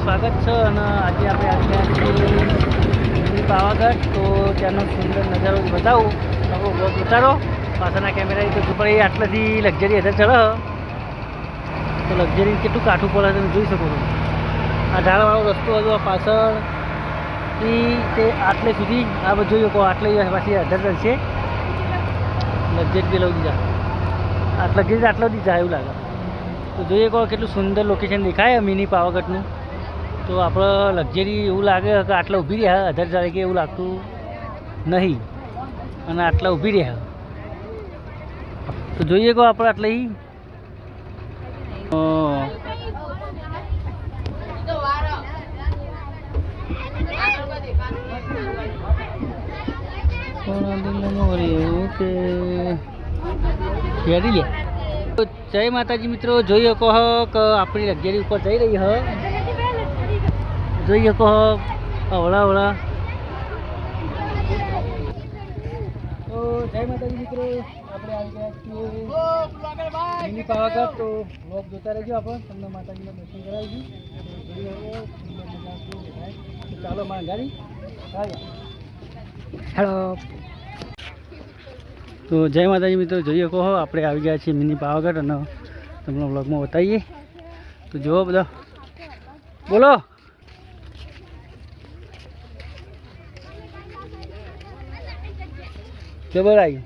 સ્વાગત છે અને આજે આપણે આવી ગયા છીએ મિની પાવાગઢ. તો ત્યાંનો સુંદર નજારો બતાવું. આપણો બ્લોગ ઉતારો પાછળના કેમેરાની તો ઉપર એ આટલાથી લક્ઝરી હેઠળ ચડે તો લક્ઝરી કેટલું કાઠું પડે તમે જોઈ શકો છો. આ ઢાળવાળો રસ્તો હતો આ પાછળથી તે આટલે સુધી આ બધું જોઈ શકો. આટલે પાછી અઢાર ચડશે લક્ઝરી બી લઉં દીધા લક્ઝરી આટલો દીધા એવું લાગે. તો જોઈએ કહો કેટલું સુંદર લોકેશન દેખાય મિની પાવાગઢનું. તો આપણે લક્ઝરી એવું લાગે કે આટલા ઊભી રહ્યા અઢાર ચાલે કે એવું લાગતું નહીં અને આટલા ઊભી રહ્યા. તો જોઈએ કહો આપણે આટલે કે ફેરી લે. જય માતાજી મિત્રો, જોઈ શકો કે આપણી લક્ઝરી ઉપર જઈ રહી હ. જોઈ શકો અવળા તો જય માતાજી મિત્રો, આપણે આવી ગયા છીએ મિની પાવાગઢ. તો બ્લોગ જોતા રહેજો, આપણે તમને માતાજીના દર્શન કરાવીશું. તો ચાલો મારા ગાડી હેલો. તો જય માતાજી મિત્રો, જોઈએ કહો આપણે આવી ગયા છીએ મિની પાવાગઢ અને તમને બ્લોગમાં બતાવીએ. તો જુઓ બધા બોલો. જબર આવી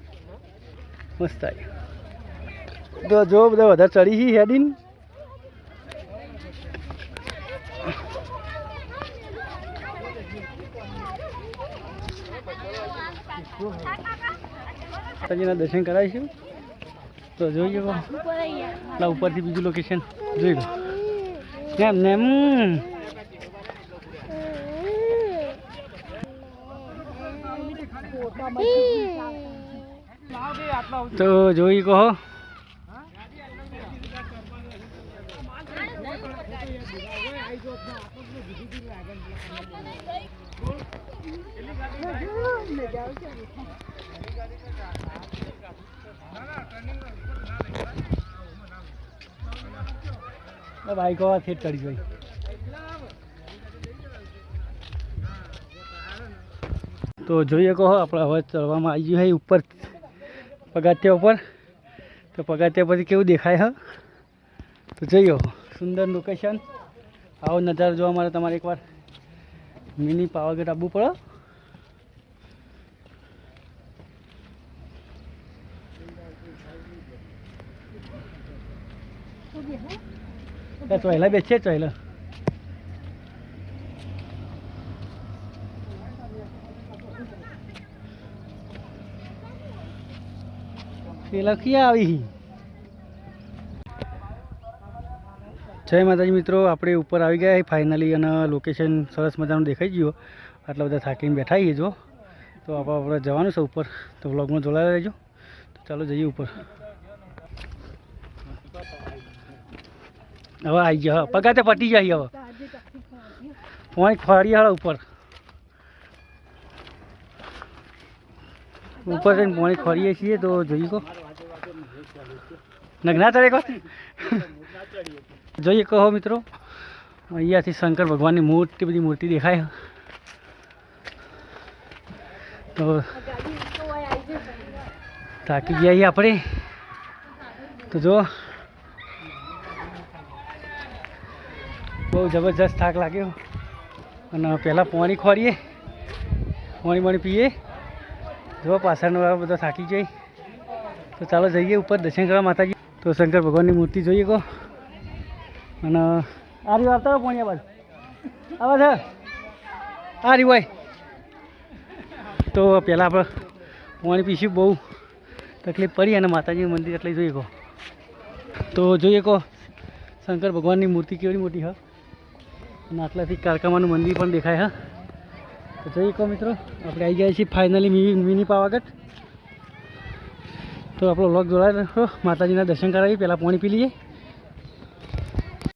મસ્ત આવી. તો જો બધા વધારે ચડી છે હેડીને. માતાજીના દર્શન કરાવીશું. તો જોઈએ એટલા ઉપરથી બીજું લોકેશન જોઈ લો. કેમ ને તો જોઈ કહો બાઈકો સેટ કરી જોઈ. તો જોઈએ કહો આપણે હવે ચડવામાં આવી ગયું છે ઉપર પગથિયા ઉપર. તો પગથિયા પછી કેવું દેખાય હ તો જોઈએ. સુંદર લોકેશન. આવો નજારો જોવા માટે તમારે એકવાર મિની પાવાગઢ આવવું પડે. ચોહેલા બેસે ચોહેલા પેલા ક્યાં આવી. જય માતાજી મિત્રો, આપણે ઉપર આવી ગયા ફાઇનલી અને લોકેશન સરસ મજાનું દેખાઈ ગયું. આટલા બધા થાકીને બેઠા છીએ જો. તો આપણે જવાનું છે ઉપર. તો વ્લોગમાં જોડાયા રહેજો. તો ચાલો જઈએ ઉપર. હવે આવી ગયા પગાતે પટી જાય. હવે પોણી ખોરી હાળ ઉપર જઈને પોણી ખોરીએ છીએ. તો જોઈએ કહો નગના ચડે કહો જોઈએ કહો મિત્રો. અહીંયાથી શંકર ભગવાનની મોટી બધી મૂર્તિ દેખાય. તો થાકી ગયા આપણે. તો જો બહુ જબરજસ્ત થાક લાગ્યો અને પહેલાં પાણી ખોરીએ પાણી પીએ. જો પાછળનો બધો થાકી જાય. તો ચાલો જઈએ ઉપર દર્શન કરવા માતાજી. તો શંકર ભગવાનની મૂર્તિ જોઈએ કહો અને આ રહ્યું આવતા પાણી બાજુ આવા છે આ રહ્યું હોય. તો પહેલાં આપણે પાણી પીશું. બહુ તકલીફ પડી અને માતાજીનું મંદિર એટલે જોઈએ કહો. તો જોઈએ કહો શંકર ભગવાનની મૂર્તિ કેવી મોટી હ અને આટલાથી કારકામાનું મંદિર પણ દેખાય. હા તો જોઈએ કહો મિત્રો આપણે આવી ગયા છીએ ફાઇનલી મિની પાવાગઢ. તો આપણો વ્લોગ જોડાઈ રાખો. માતાજીના દર્શન કરાવીએ, પહેલાં પાણી પી લઈએ.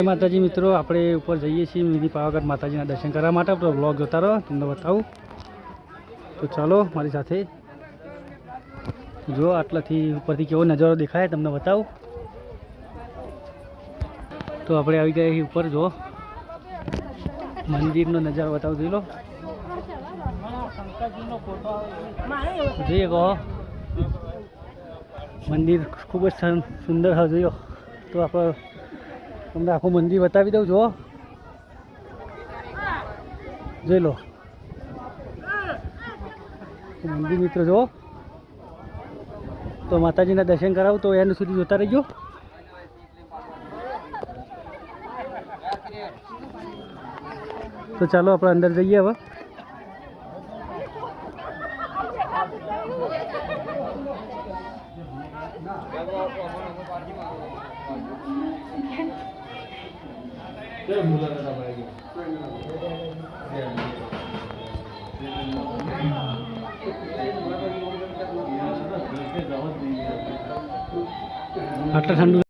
માતાજી મિત્રો, આપણે ઉપર જઈએ છીએ મિની પાવાગઢ માતાજીના દર્શન કરવા માટે. તો વ્લોગ જોતા રહો, તમને બતાવું. તો ચાલો મારી સાથે જો. આટલાથી ઉપરથી કેવો નજારો દેખાય તમને બતાવું. તો આપણે આવી ગયા ઉપર જો મંદિરનો નજારો બતાવું જોઈ લો. જોઈએ કહો મંદિર ખૂબ જ સુંદર હા જોયો તો આપણે તમને આખું મંદિર બતાવી દઉં જો જોઈ લો મંદિર મિત્રો જો તો માતાજીના દર્શન કરાવું તો એનું સુધી જોતા રહીજો. તો ચાલો આપણે અંદર જઈએ હવે. આટલા ઠંડુ